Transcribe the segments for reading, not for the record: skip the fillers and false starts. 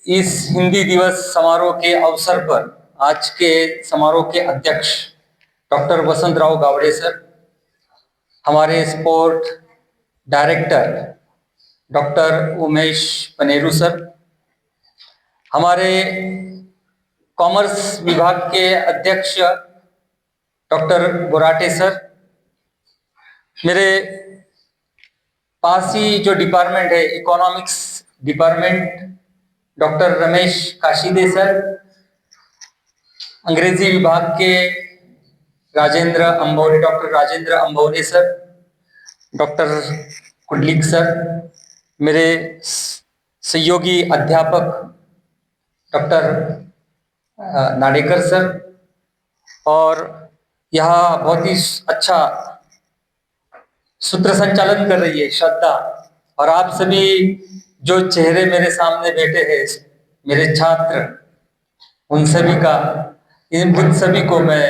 इस हिंदी दिवस समारोह के अवसर पर आज के समारोह के अध्यक्ष डॉक्टर वसंतराव गावड़े सर, हमारे sport director doctor Umesh Paneru sir, हमारे कॉमर्स विभाग के अध्यक्ष डॉक्टर बोराटे सर, मेरे पास ही जो डिपार्टमेंट है economics department doctor Ramesh Kashide sir, अंग्रेजी विभाग के doctor Rajendra Ambone sir, doctor Kudlik sir, मेरे सहयोगी अध्यापक डॉक्टर नाडेकर सर, और यहाँ बहुत ही अच्छा सूत्र संचालन कर रही है श्रद्धा, और आप सभी जो चेहरे मेरे सामने बैठे हैं मेरे छात्र, उन सभी को मैं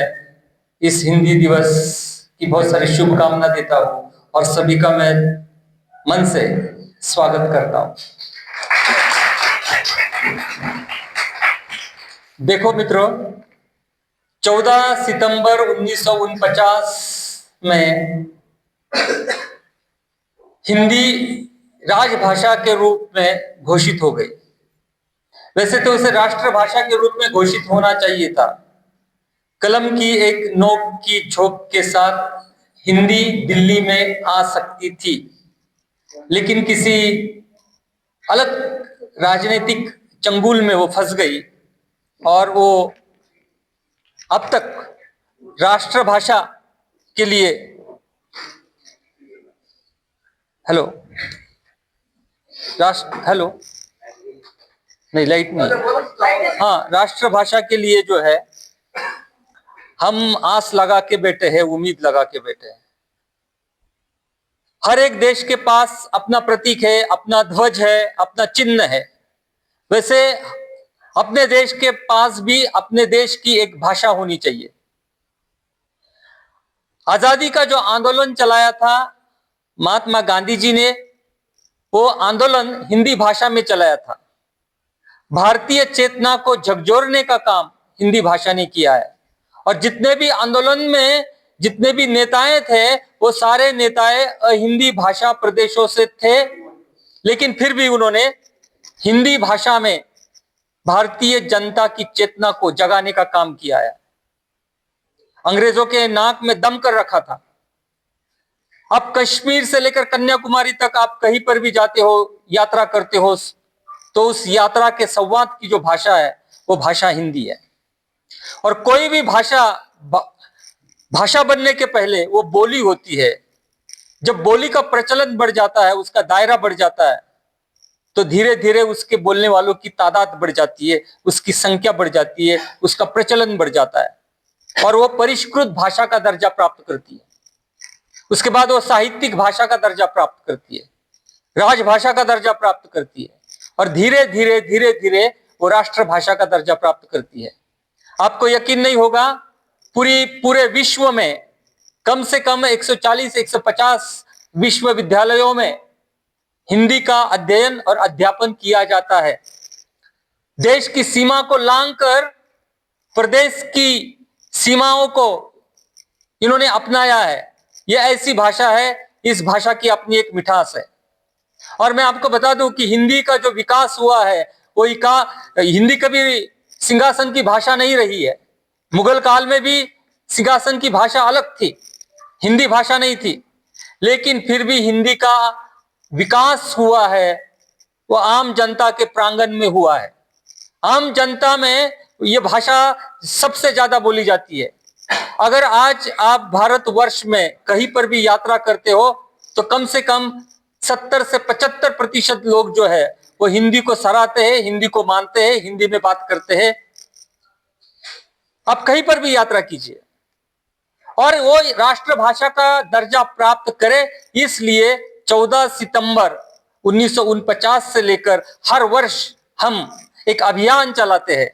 इस हिंदी दिवस की बहुत सारी शुभकामना देता हूँ और सभी का मैं मन से स्वागत करता हूँ। देखो मित्रों, 14 सितंबर 1949 में हिंदी राजभाषा के रूप में घोषित हो गई। वैसे तो उसे राष्ट्रभाषा के रूप में घोषित होना चाहिए था। कलम की एक नोक की झोंक के साथ हिंदी दिल्ली में आ सकती थी, लेकिन किसी अलग राजनीतिक चंगुल में वो फंस गई और वो अब तक राष्ट्रभाषा के लिए नहीं, लाइट नहीं। हाँ, राष्ट्रभाषा के लिए जो है हम आस लगा के बैठे हैं, उम्मीद लगा के बैठे हैं। हर एक देश के पास अपना प्रतीक है, अपना ध्वज है, अपना चिन्ह है। वैसे अपने देश के पास भी अपने देश की एक भाषा होनी चाहिए। आजादी का जो आंदोलन चलाया था महात्मा गांधी जी ने, वो आंदोलन हिंदी भाषा में चलाया था। भारतीय चेतना को झकझोरने का काम हिंदी भाषा ने किया है, और जितने भी आंदोलन में जितने भी नेताएं थे, वो सारे नेताएं हिंदी भाषा प्रदेशों से थे, लेकिन फिर भी उन्होंने हिंदी भाषा में भारतीय जनता की चेतना को जगाने का काम किया है। अंग्रेजों के नाक में दम कर रखा था। अब कश्मीर से लेकर कन्याकुमारी तक आप कहीं पर भी जाते हो, यात्रा करते हो, तो उस यात्रा के संवाद की जो भाषा है वो भाषा हिंदी है। और कोई भी भाषा बनने के पहले वो बोली होती है। जब बोली का प्रचलन बढ़ जाता है, उसका दायरा बढ़ जाता है, तो धीरे धीरे उसके बोलने वालों की तादाद बढ़ जाती है, उसकी संख्या बढ़ जाती है, उसका प्रचलन बढ़ जाता है, और वो परिष्कृत भाषा का दर्जा प्राप्त करती है। उसके बाद वो साहित्यिक भाषा का दर्जा प्राप्त करती है, राजभाषा का दर्जा प्राप्त करती है, और धीरे धीरे वो राष्ट्रभाषा का दर्जा प्राप्त करती है। आपको यकीन नहीं होगा, पूरे विश्व में कम से कम 140-150 विश्वविद्यालयों में हिंदी का अध्ययन और अध्यापन किया जाता है। देश की सीमा को लांघकर प्रदेश की सीमाओं को इन्होंने अपनाया है। यह ऐसी भाषा है, इस भाषा की अपनी एक मिठास है। और मैं आपको बता दूं कि हिंदी का जो विकास हुआ है, वो हिंदी कभी सिंहासन की भाषा नहीं रही है। मुगल काल में भी सिंहासन की भाषा अलग थी, हिंदी भाषा नहीं थी, लेकिन फिर भी हिंदी का विकास हुआ है, वो आम जनता के प्रांगण में हुआ है। आम जनता में ये भाषा सबसे ज्यादा बोली जाती है। अगर आज आप भारतवर्ष में कहीं पर भी यात्रा करते हो, तो कम से कम 70 से 75% लोग जो है वो हिंदी को सराहते हैं, हिंदी को मानते हैं, हिंदी में बात करते हैं। आप कहीं पर भी यात्रा कीजिए, और वो राष्ट्रभाषा का दर्जा प्राप्त करे, इसलिए 14 सितंबर 1949 से लेकर हर वर्ष हम एक अभियान चलाते हैं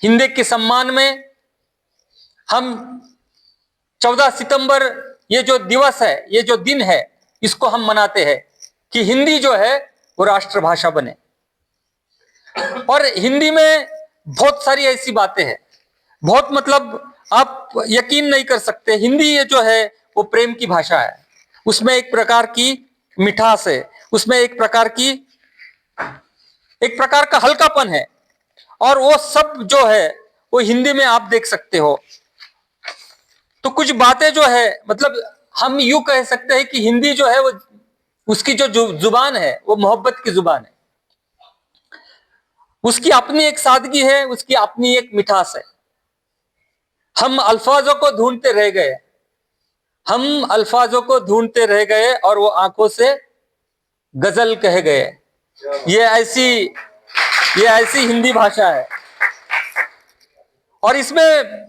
हिंदी के सम्मान में। हम 14 सितंबर ये जो दिवस है, ये जो दिन है, इसको हम मनाते हैं कि हिंदी जो है वो राष्ट्रभाषा बने। और हिंदी में बहुत सारी ऐसी बातें हैं, बहुत मतलब आप यकीन नहीं कर सकते। हिंदी ये जो है वो प्रेम की भाषा है, उसमें एक प्रकार की मिठास है, उसमें एक प्रकार का हल्कापन है, और वो सब जो है वो हिंदी में आप देख सकते हो। तो कुछ बातें जो है मतलब हम यूं कह सकते हैं कि हिंदी जो है वो उसकी जो जुबान है वो मोहब्बत की जुबान है। उसकी अपनी एक सादगी है, उसकी अपनी एक मिठास है। हम अल्फाजों को ढूंढते रह गए, हम अल्फाजों को ढूंढते रह गए और वो आंखों से गजल कह गए। ये ऐसी ये ऐसी हिंदी भाषा है, और इसमें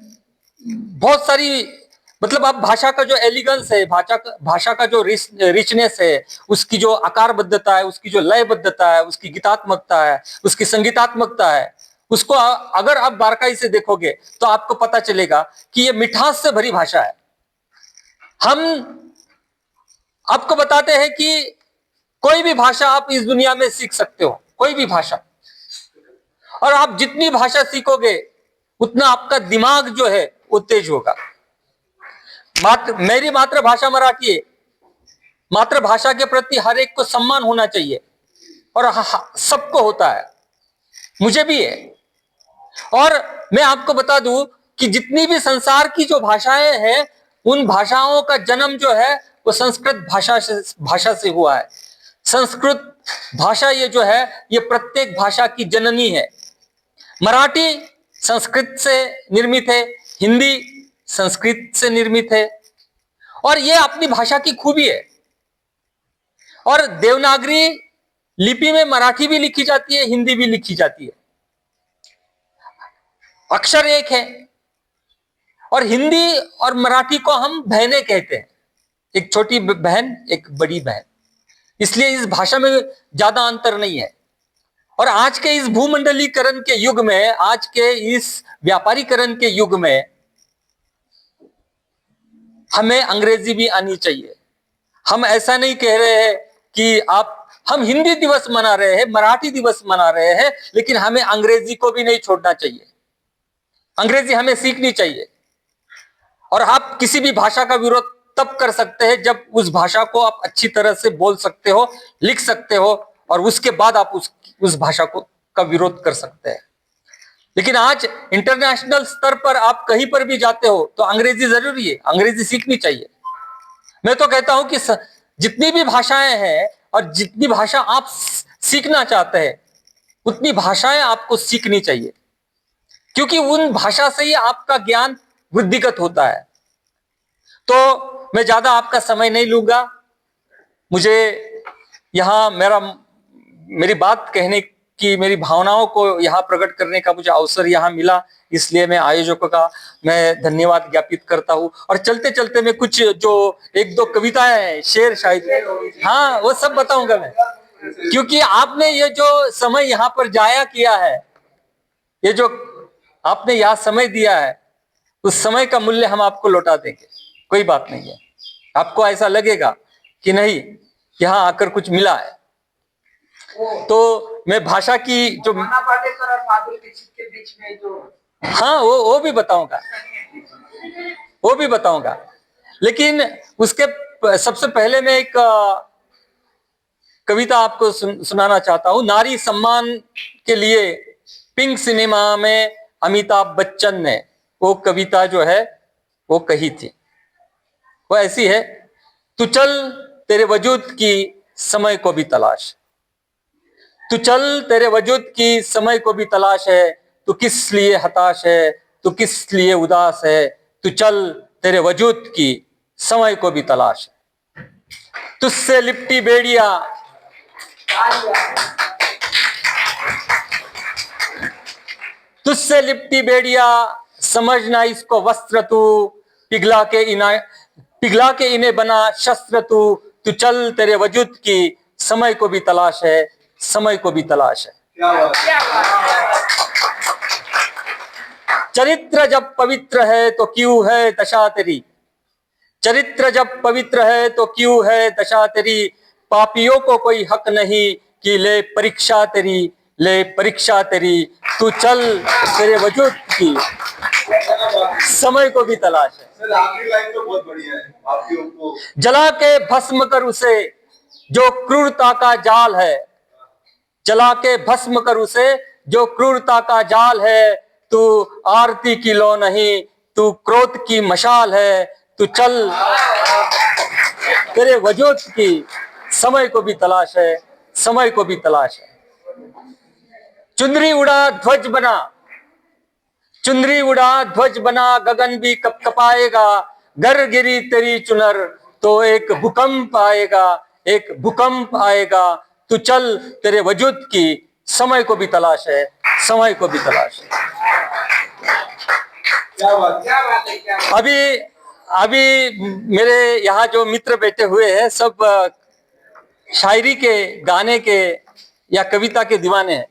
बहुत सारी मतलब आप भाषा का जो एलिगेंस है, भाषा का जो रिचनेस है, उसकी जो आकारबद्धता है, उसकी जो लयबद्धता है, उसकी गीतात्मकता है, उसकी संगीतात्मकता है, उसको अगर आप बारकाई से देखोगे तो आपको पता चलेगा कि ये मिठास से भरी भाषा है। हम आपको बताते हैं कि कोई भी भाषा आप इस दुनिया में सीख सकते हो, कोई भी भाषा, और आप जितनी भाषा सीखोगे उतना आपका दिमाग जो है वो तेज होगा। मेरी मातृभाषा मराठी है। मातृभाषा के प्रति हर एक को सम्मान होना चाहिए, और सबको होता है, मुझे भी है। और मैं आपको बता दूं कि जितनी भी संसार की जो भाषाएं हैं, उन भाषाओं का जन्म जो है वो संस्कृत भाषा से हुआ है। संस्कृत भाषा ये जो है ये प्रत्येक भाषा की जननी है। मराठी संस्कृत से निर्मित है, हिंदी संस्कृत से निर्मित है, और ये अपनी भाषा की खूबी है। और देवनागरी लिपि में मराठी भी लिखी जाती है, हिंदी भी लिखी जाती है, अक्षर एक है। और हिंदी और मराठी को हम बहनें कहते हैं, एक छोटी बहन एक बड़ी बहन, इसलिए इस भाषा में ज्यादा अंतर नहीं है। और आज के इस भूमंडलीकरण के युग में, आज के इस व्यापारीकरण के युग में हमें अंग्रेजी भी आनी चाहिए। हम ऐसा नहीं कह रहे हैं कि हम हिंदी दिवस मना रहे हैं, मराठी दिवस मना रहे हैं, लेकिन हमें अंग्रेजी को भी नहीं छोड़ना चाहिए। अंग्रेजी हमें सीखनी चाहिए। और आप किसी भी भाषा का विरोध तब कर सकते हैं जब उस भाषा को आप अच्छी तरह से बोल सकते हो, लिख सकते हो, और उसके बाद आप उस भाषा का विरोध कर सकते हैं। लेकिन आज इंटरनेशनल स्तर पर आप कहीं पर भी जाते हो तो अंग्रेजी जरूरी है, अंग्रेजी सीखनी चाहिए। मैं तो कहता हूं कि जितनी भी भाषाएं हैं और जितनी भाषा आप सीखना चाहते हैं उतनी भाषाएं आपको सीखनी चाहिए, क्योंकि उन भाषा से ही आपका ज्ञान वृद्धिगत होता है। तो मैं ज्यादा आपका समय नहीं लूंगा। मुझे यहां मेरी बात कहने की, मेरी भावनाओं को यहां प्रकट करने का मुझे अवसर यहां मिला, इसलिए मैं आयोजकों का मैं धन्यवाद ज्ञापित करता हूं। और चलते चलते मैं कुछ जो एक दो कविताएं हैं, शेर शायरी, हाँ वो सब बताऊंगा मैं, क्योंकि आपने ये जो समय यहाँ पर जाया किया है, ये जो आपने यहाँ समय दिया है, उस समय का मूल्य हम आपको लौटा देंगे, कोई बात नहीं है। आपको ऐसा लगेगा कि नहीं यहाँ आकर कुछ मिला है। तो मैं भाषा की जो पाटेकर और माधुरी दीक्षित के बीच में जो, हाँ वो भी बताऊंगा, वो भी बताऊंगा। लेकिन उसके सबसे पहले मैं एक कविता आपको सुनाना चाहता हूं। नारी सम्मान के लिए पिंक सिनेमा में अमिताभ बच्चन ने वो कविता जो है वो कही थी। वो ऐसी है, तू चल तेरे वजूद की समय को भी तलाश, तू चल तेरे वजूद की समय को भी तलाश है, तू किस लिए हताश है, तू किस लिए उदास है, तू चल तेरे वजूद की समय को भी तलाश है। तुझसे लिपटी बेड़िया, तुझसे लिपटी बेड़िया समझना इसको वस्त्र, तू पिघला के इन्हें बना शस्त्र, तू चल तेरे वजूद की समय को भी तलाश है, समय को भी तलाश है। चरित्र जब पवित्र है तो क्यों है दशा तेरी, चरित्र जब पवित्र है तो क्यों है दशा तेरी, पापियों को कोई हक नहीं कि ले परीक्षा तेरी, ले परीक्षा तेरी, तू चल तेरे वजूद की समय को भी तलाश है। सर आखिरी लाइन तो बहुत बढ़िया है आपकी। उनको जला के भस्म कर उसे जो क्रूरता का जाल है, जला के भस्म कर उसे जो क्रूरता का जाल है। तू आरती की लो नहीं, तू क्रोध की मशाल है, तू चल तेरे वजूद की समय को भी तलाश है, समय को भी तलाश है। चुंदरी उड़ा ध्वज बना, चुंदरी उड़ा ध्वज बना, गगन भी कपकपाएगा। गर गिरी तेरी चुनर तो एक भूकंप आएगा, एक भूकंप आएगा। तू चल तेरे वजूद की समय को भी तलाश है, समय को भी तलाश है। क्या बात है। अभी अभी मेरे यहाँ जो मित्र बैठे हुए हैं सब शायरी के, गाने के या कविता के दीवाने हैं।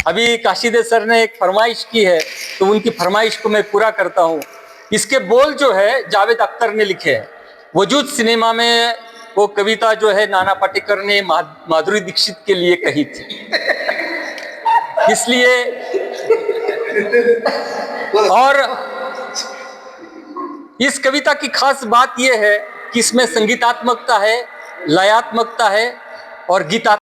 अभी काशिद सर ने एक फरमाइश की है तो उनकी फरमाइश को मैं पूरा करता हूँ। इसके बोल जो है जावेद अख्तर ने लिखे हैं। वजूद सिनेमा में वो कविता जो है नाना पाटेकर ने माधुरी दीक्षित के लिए कही थी, इसलिए और इस कविता की खास बात यह है कि इसमें संगीतात्मकता है, लयात्मकता है और गीता